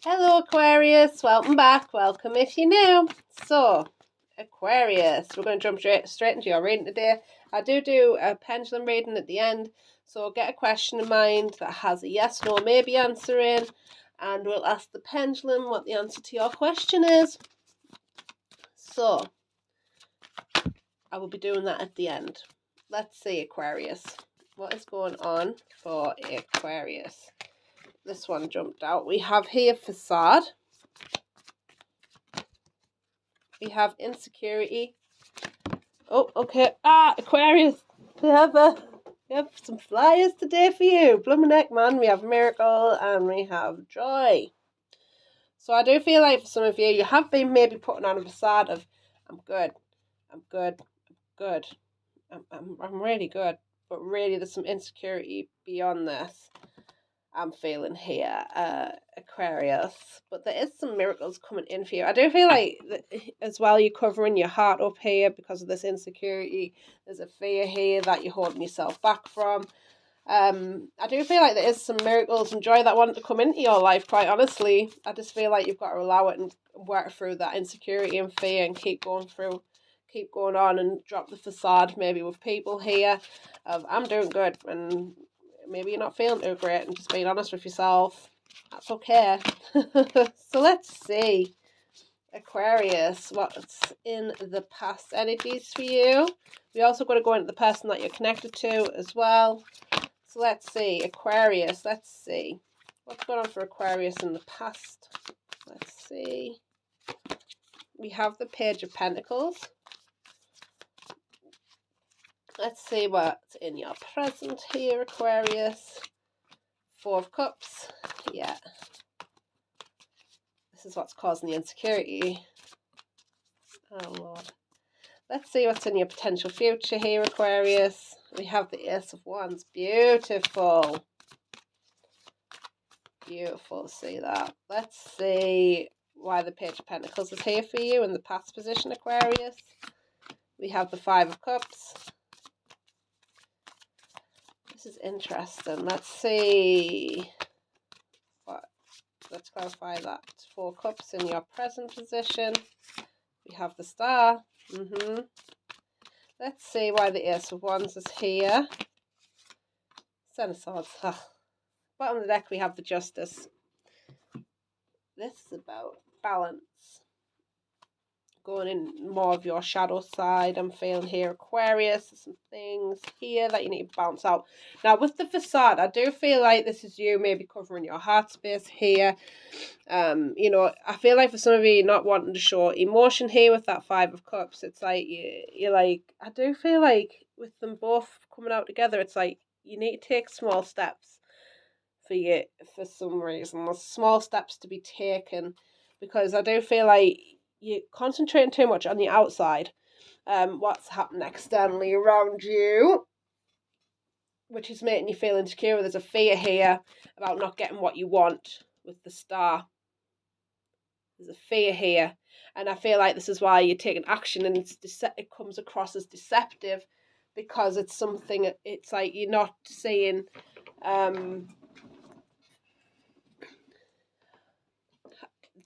Hello Aquarius, welcome back, welcome if you're new. So, Aquarius, we're going to jump straight into your reading today. I do a pendulum reading at the end, so get a question in mind that has a yes, no, maybe answer in, and we'll ask the pendulum what the answer to your question is. So, I will be doing that at the end. Let's see, Aquarius, what is going on for Aquarius? This one jumped out. We have here facade. We have insecurity. Oh, okay. Aquarius. We have some flyers today for you. Blooming heck, man. We have miracle and we have joy. So I do feel like for some of you have been maybe putting on a facade of I'm good, I'm really good. But really, there's some insecurity beyond this. I'm feeling here, Aquarius, but there is some miracles coming in for you. I do feel like as well you're covering your heart up here because of this insecurity. There's a fear here that you're holding yourself back from. I do feel like there is some miracles and joy that want to come into your life, quite honestly. I just feel like you've got to allow it and work through that insecurity and fear and keep going on and drop the facade maybe with people here of I'm doing good, and maybe you're not feeling too great, and just being honest with yourself. That's okay. So let's see, Aquarius, what's in the past energies for you. We also got to go into the person that you're connected to as well. So let's see, Aquarius, let's see. What's going on for Aquarius in the past? Let's see. We have the Page of Pentacles. Let's see what's in your present here, Aquarius. Four of Cups. Yeah. This is what's causing the insecurity. Oh, Lord. Let's see what's in your potential future here, Aquarius. We have the Ace of Wands. Beautiful. Beautiful. See that. Let's see why the Page of Pentacles is here for you in the past position, Aquarius. We have the Five of Cups. This is interesting. Let's see. Let's clarify that. Four Cups in your present position. We have the Star. Let's see why the Ace of Wands is here. Ten of Swords. Bottom of the deck we have the Justice. This is about balance. Going in more of your shadow side, I'm feeling here, Aquarius. There's some things here that you need to bounce out. Now, with the facade, I do feel like this is you maybe covering your heart space here. I feel like for some of you, not wanting to show emotion here with that Five of Cups, it's like you're like, I do feel like with them both coming out together, it's like you need to take small steps for some reason. There's small steps to be taken because I do feel like you're concentrating too much on the outside, what's happening externally around you, which is making you feel insecure. There's a fear here about not getting what you want with the Star. There's a fear here, and I feel like this is why you're taking action, and it comes across as deceptive because it's something. It's like you're not seeing.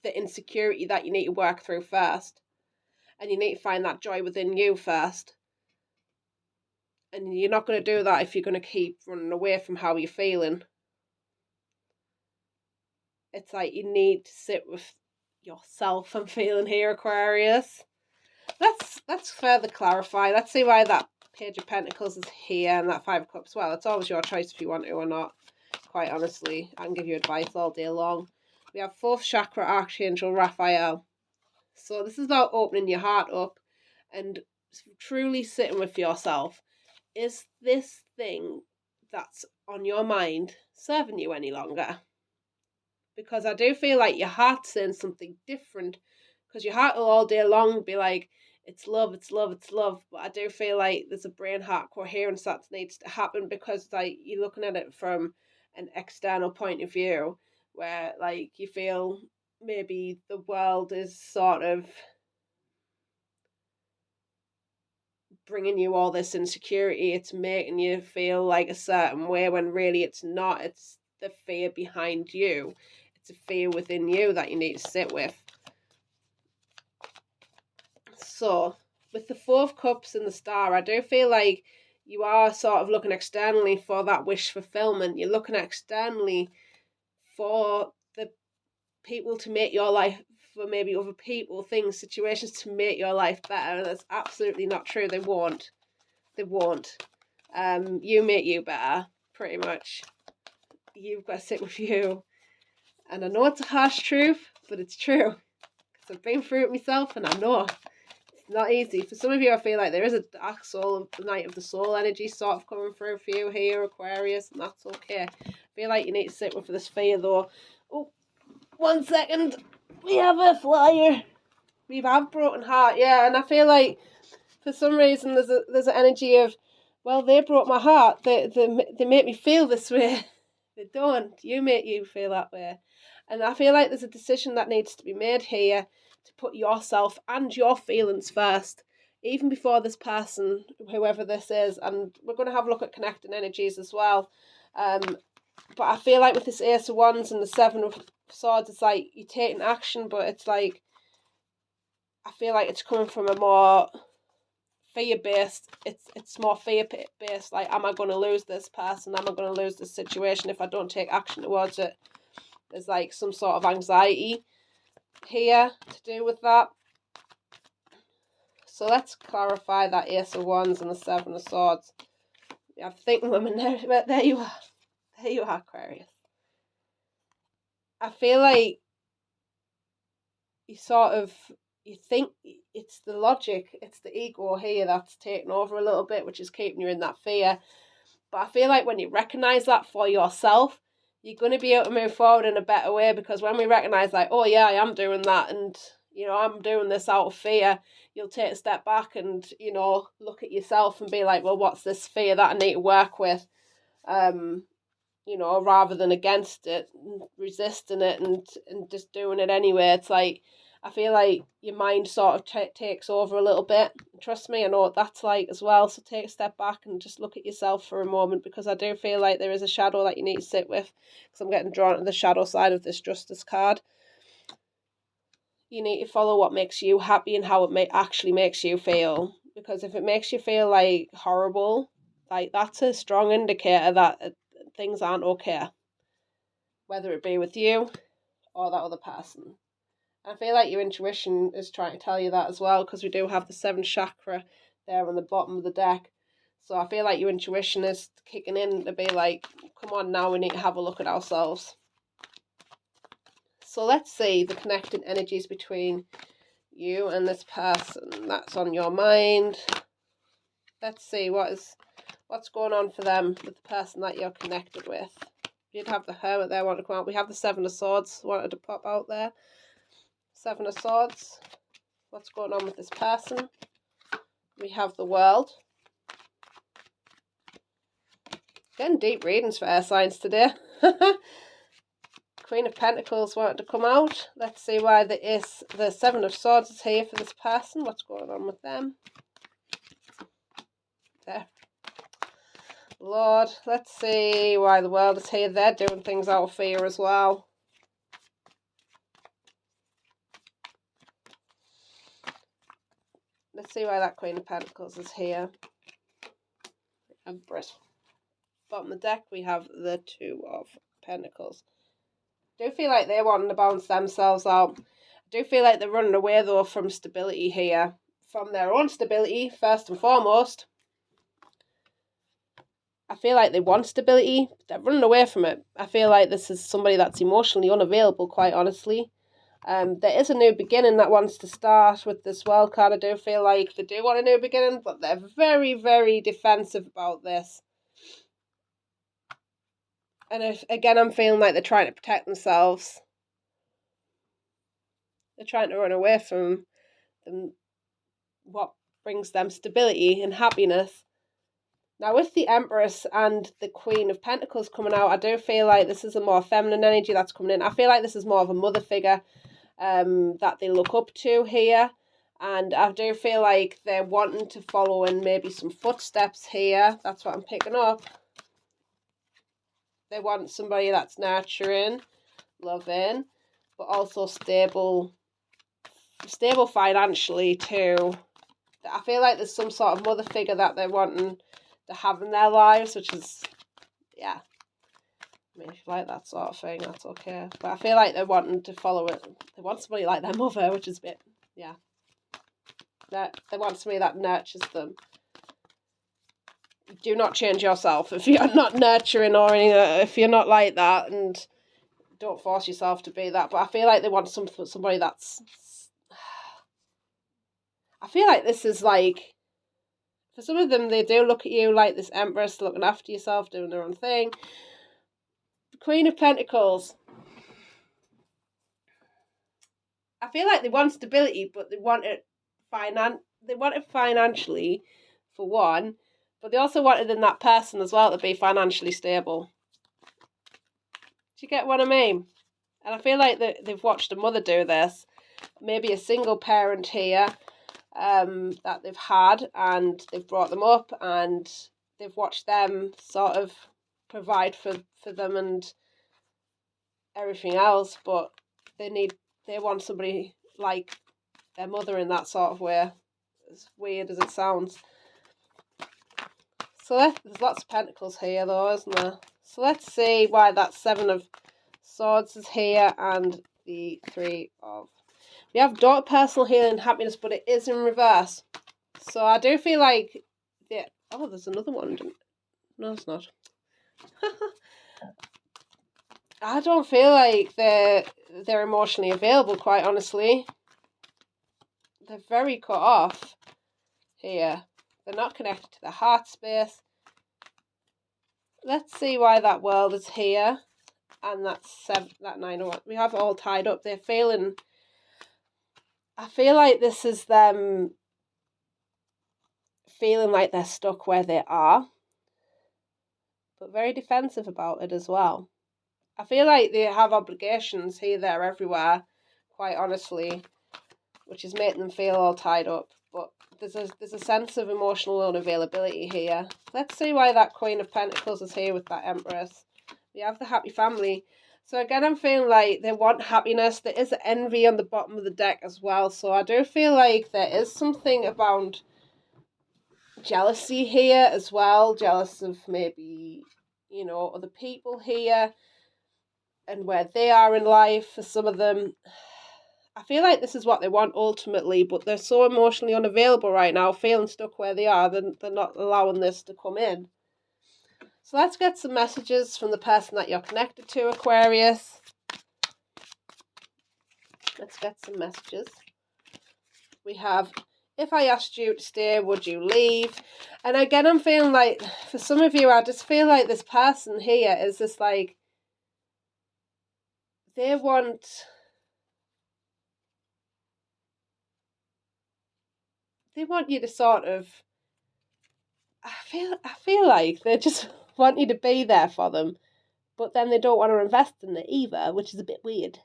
The insecurity that you need to work through first, and you need to find that joy within you first, and you're not going to do that if you're going to keep running away from how you're feeling. It's like you need to sit with yourself and feeling here, Aquarius. Let's further clarify. Let's see why that Page of Pentacles is here and that Five of Cups. Well, it's always your choice if you want to or not. Quite honestly, I can give you advice all day long. We have Fourth Chakra Archangel Raphael. So this is about opening your heart up and truly sitting with yourself. Is this thing that's on your mind serving you any longer? Because I do feel like your heart's saying something different, because your heart will all day long be like, it's love, it's love, it's love. But I do feel like there's a brain heart coherence that needs to happen, because like you're looking at it from an external point of view where like you feel maybe the world is sort of bringing you all this insecurity. It's making you feel like a certain way when really it's not. It's the fear behind you. It's a fear within you that you need to sit with. So, with the Four of Cups and the Star, I do feel like you are sort of looking externally for that wish fulfillment. You're looking externally for the people to make your life, for maybe other people, things, situations to make your life better. And that's absolutely not true. They won't. They won't. You make you better, pretty much. You've got to sit with you. And I know it's a harsh truth, but it's true. Because I've been through it myself and I know. Not easy. For some of you, I feel like there is a dark soul of the night of the soul energy sort of coming through for you here, Aquarius, and that's okay. I feel like you need to sit with this fear though. Oh, 1 second. We have a flyer. We have broken heart, yeah, and I feel like for some reason there's an energy of, well, they broke my heart. They make me feel this way. They don't. You make you feel that way. And I feel like there's a decision that needs to be made here to put yourself and your feelings first, even before this person, whoever this is. And we're going to have a look at connecting energies as well. But I feel like with this Ace of Wands and the Seven of Swords, it's like you're taking action, but it's like, I feel like it's coming from a more fear-based, it's more fear-based, like, am I going to lose this person? Am I going to lose this situation if I don't take action towards it? There's like some sort of anxiety here to do with that. So let's clarify that Ace of Wands and the Seven of Swords. You have thinking women there, but there you are. There you are, Aquarius. I feel like you think it's the logic, it's the ego here that's taking over a little bit, which is keeping you in that fear. But I feel like when you recognise that for yourself, you're going to be able to move forward in a better way, because when we recognise, like, oh yeah, I am doing that, and, you know, I'm doing this out of fear, you'll take a step back and, you know, look at yourself and be like, well, what's this fear that I need to work with? You know, rather than against it, resisting it and just doing it anyway. It's like, I feel like your mind sort of takes over a little bit. Trust me, I know what that's like as well. So take a step back and just look at yourself for a moment, because I do feel like there is a shadow that you need to sit with, because I'm getting drawn to the shadow side of this Justice card. You need to follow what makes you happy and how it actually makes you feel. Because if it makes you feel like horrible, like, that's a strong indicator that things aren't okay, whether it be with you or that other person. I feel like your intuition is trying to tell you that as well, because we do have the 7th chakra there on the bottom of the deck. So I feel like your intuition is kicking in to be like, come on now, we need to have a look at ourselves. So let's see the connecting energies between you and this person that's on your mind. Let's see what's going on for them with the person that you're connected with. You'd have the Hermit there wanting to come out. We have the 7 of Swords wanted to pop out there. 7 of Swords. What's going on with this person? We have the World. Getting deep readings for air signs today. Queen of Pentacles wanted to come out. Let's see why the 7 of Swords is here for this person. What's going on with them? There. Lord, let's see why the World is here. They're doing things out of fear as well. Let's see why that Queen of Pentacles is here. Empress. Bottom of the deck, we have the 2 of Pentacles. I do feel like they're wanting to balance themselves out. I do feel like they're running away, though, from stability here. From their own stability, first and foremost. I feel like they want stability, but they're running away from it. I feel like this is somebody that's emotionally unavailable, quite honestly. There is a new beginning that wants to start with this World card. I do feel like they do want a new beginning, but they're very, very defensive about this. And again, I'm feeling like they're trying to protect themselves. They're trying to run away from what brings them stability and happiness. Now, with the Empress and the Queen of Pentacles coming out, I do feel like this is a more feminine energy that's coming in. I feel like this is more of a mother figure that they look up to here. And I do feel like they're wanting to follow in maybe some footsteps here. That's what I'm picking up. They want somebody that's nurturing, loving, but also stable financially too. I feel like there's some sort of mother figure that they're wanting to have in their lives, which is, yeah. I mean, if you like that sort of thing, that's okay. But I feel like they're wanting to follow it. They want somebody like their mother, which is a bit, yeah. They want somebody that nurtures them. Do not change yourself if you're not nurturing or anything, if you're not like that, and don't force yourself to be that. But I feel like they want somebody that's... I feel like this is like... For some of them, they do look at you like this Empress, looking after yourself, doing their own thing. The Queen of Pentacles. I feel like they want stability, but they want it financially, for one, but they also wanted in that person as well to be financially stable. Do you get what I mean? And I feel like they've watched a mother do this. Maybe a single parent here that they've had, and they've brought them up, and they've watched them sort of provide for them and everything else, but they want somebody like their mother in that sort of way, as weird as it sounds. So there's lots of pentacles here though, isn't there? So let's see why that Seven of Swords is here and the Three of... We have daughter, personal healing and happiness, but it is in reverse. So I do feel like... Oh, there's another one. No, it's not. I don't feel like they're emotionally available, quite honestly. They're very cut off here. They're not connected to the heart space. Let's see why that World is here. And that's that Nine of Wands. We have it all tied up. They're feeling... I feel like this is them feeling like they're stuck where they are, but very defensive about it as well. I feel like they have obligations here, there, everywhere, quite honestly, which is making them feel all tied up. But there's a sense of emotional unavailability here. Let's see why that Queen of Pentacles is here with that Empress. We have the happy family. So again, I'm feeling like they want happiness. There is envy on the bottom of the deck as well. So I do feel like there is something about jealousy here as well. Jealous of maybe, you know, other people here and where they are in life for some of them. I feel like this is what they want ultimately, but they're so emotionally unavailable right now, feeling stuck where they are. They're not allowing this to come in. So let's get some messages from the person that you're connected to, Aquarius. Let's get some messages. We have, if I asked you to stay, would you leave? And again, I'm feeling like, for some of you, I just feel like this person here is just like, they want you to sort of, I feel like they just want you to be there for them, but then they don't want to invest in it either, which is a bit weird.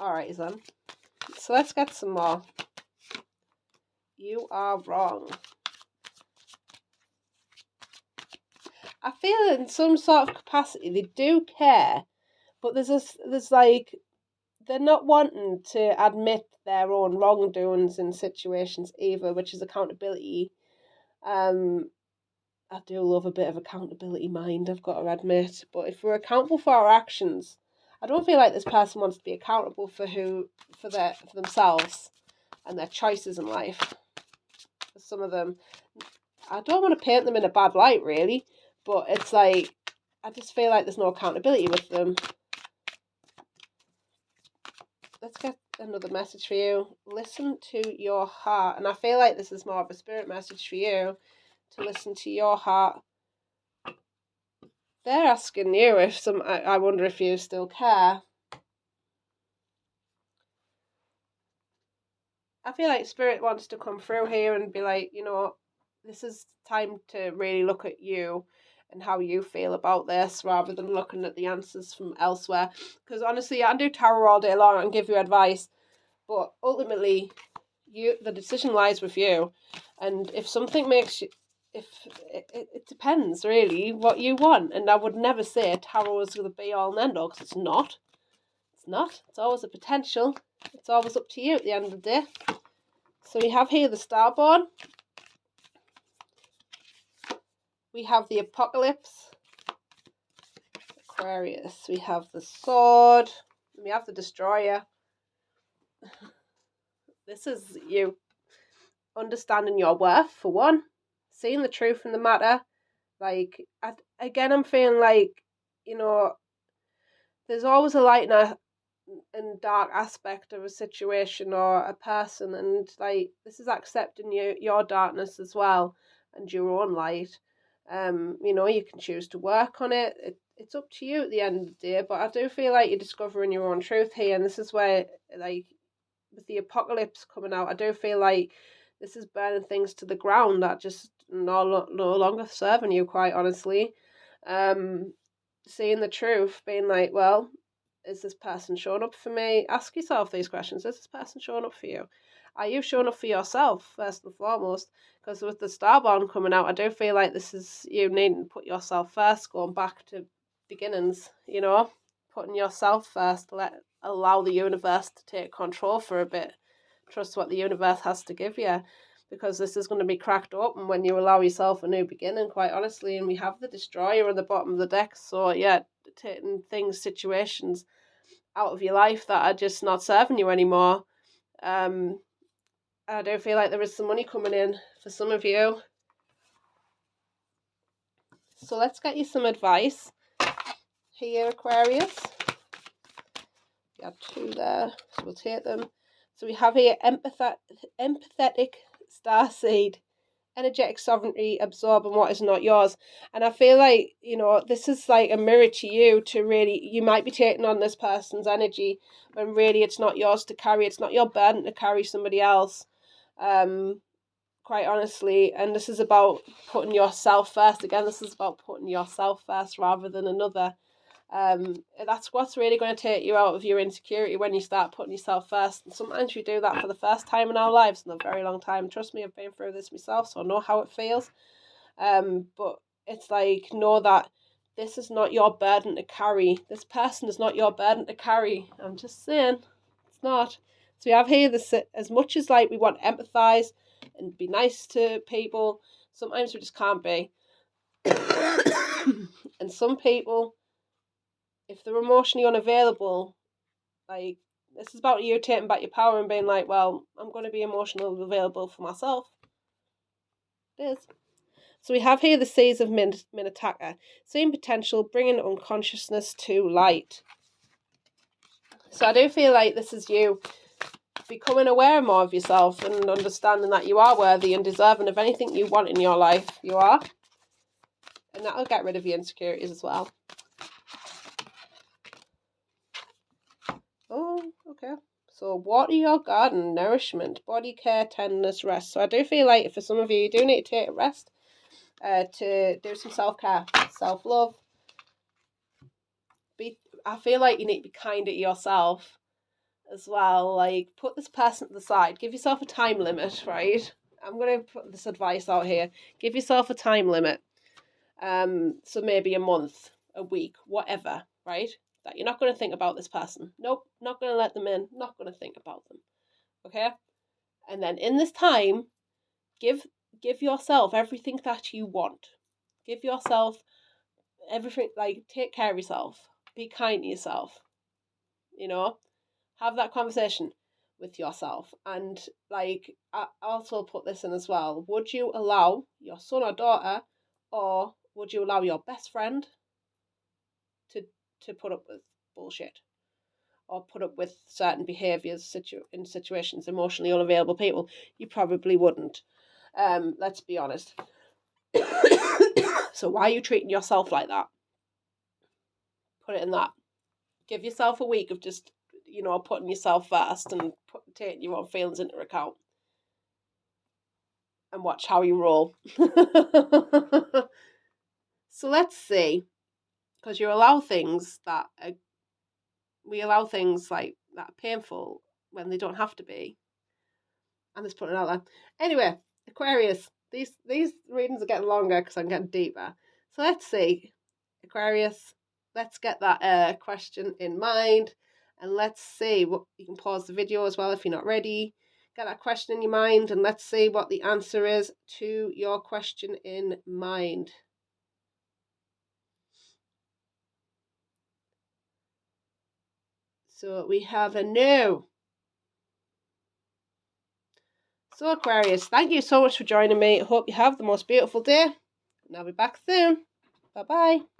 Alright then, so let's get some more. You are wrong. I feel in some sort of capacity they do care, but there's like, they're not wanting to admit their own wrongdoings in situations either, which is accountability. I do love a bit of accountability mind, I've got to admit. But if we're accountable for our actions, I don't feel like this person wants to be accountable for themselves and their choices in life. For some of them, I don't want to paint them in a bad light, really, but it's like, I just feel like there's no accountability with them. Let's get another message for you. Listen to your heart. And I feel like this is more of a spirit message for you, to listen to your heart. They're asking you if I wonder if you still care. I feel like spirit wants to come through here and be like, you know, this is time to really look at you and how you feel about this, rather than looking at the answers from elsewhere. Because honestly, I can do tarot all day long and give you advice, but ultimately, the decision lies with you. And if something makes you, if it depends really what you want. And I would never say tarot is the be all and end all, because it's not. It's not. It's always a potential. It's always up to you at the end of the day. So we have here the Starborn. We have the Apocalypse. Aquarius. We have the Sword. We have the Destroyer. This is you understanding your worth, for one. Seeing the truth in the matter. Like, again, I'm feeling like, you know, there's always a light and dark aspect of a situation or a person, and like this is accepting your darkness as well and your own light. You know, you can choose to work on it. It's up to you at the end of the day, but I do feel like you're discovering your own truth here, and this is where, like, with the Apocalypse coming out, I do feel like this is burning things to the ground that just no longer serving you, quite honestly. Seeing the truth, being like, well, is this person showing up for me? Ask yourself these questions. Is this person showing up for you? Are you showing up for yourself, first and foremost? Because with the Starborn coming out, I do feel like this is you needing to put yourself first, going back to beginnings, you know? Putting yourself first, allow the universe to take control for a bit. Trust what the universe has to give you, because this is going to be cracked open when you allow yourself a new beginning, quite honestly. And we have the Destroyer on the bottom of the deck, so yeah, taking situations out of your life that are just not serving you anymore. I do feel like there is some money coming in for some of you. So let's get you some advice here, Aquarius. We have two there, so we'll take them. So we have here empathetic starseed, energetic sovereignty, absorbing what is not yours. And I feel like, you know, this is like a mirror to you, to really, you might be taking on this person's energy when really it's not yours to carry. It's not your burden to carry somebody else, quite honestly. And this is about putting yourself first. Again, this is about putting yourself first rather than another. That's what's really going to take you out of your insecurity, when you start putting yourself first. And sometimes we do that for the first time in our lives in a very long time. Trust me, I've been through this myself, so I know how it feels. But it's like, know that this is not your burden to carry. This person is not your burden to carry. I'm just saying, it's not. So we have here this, as much as like we want to empathise and be nice to people, sometimes we just can't be. And some people, if they're emotionally unavailable, like, this is about you taking back your power and being like, well, I'm going to be emotionally available for myself. It is. So we have here the Seas of Minotaka. Seeing potential, bringing unconsciousness to light. So I do feel like this is you becoming aware more of yourself and understanding that you are worthy and deserving of anything you want in your life. You are. And that'll get rid of your insecurities as well. Oh, okay. So water your garden, nourishment, body care, tenderness, rest. So I do feel like for some of you, you do need to take a rest, to do some self-care, self-love. I feel like you need to be kind to yourself as well. Like, put this person to the side. Give yourself a time limit, right? I'm going to put this advice out here. Give yourself a time limit. So maybe a month, a week, whatever, right? That you're not going to think about this person. Nope, not going to let them in. Not going to think about them. Okay? And then in this time, give yourself everything that you want. Give yourself everything, like, take care of yourself. Be kind to yourself. You know? Have that conversation with yourself. And, like, I also put this in as well. Would you allow your son or daughter, or would you allow your best friend to put up with bullshit, or put up with certain behaviours in situations, emotionally unavailable people? You probably wouldn't. Let's be honest. So why are you treating yourself like that? Put it in that. Give yourself a week of just, you know, putting yourself first and taking your own feelings into account. And watch how you roll. So let's see. Because we allow things like that are painful when they don't have to be. I'm just putting it out there. Anyway, Aquarius, these readings are getting longer because I'm getting deeper. So let's see, Aquarius, let's get that question in mind, and let's see what you can pause the video as well if you're not ready. Get that question in your mind, and let's see what the answer is to your question in mind. So we have a no. So Aquarius, thank you so much for joining me. I hope you have the most beautiful day, and I'll be back soon. Bye bye.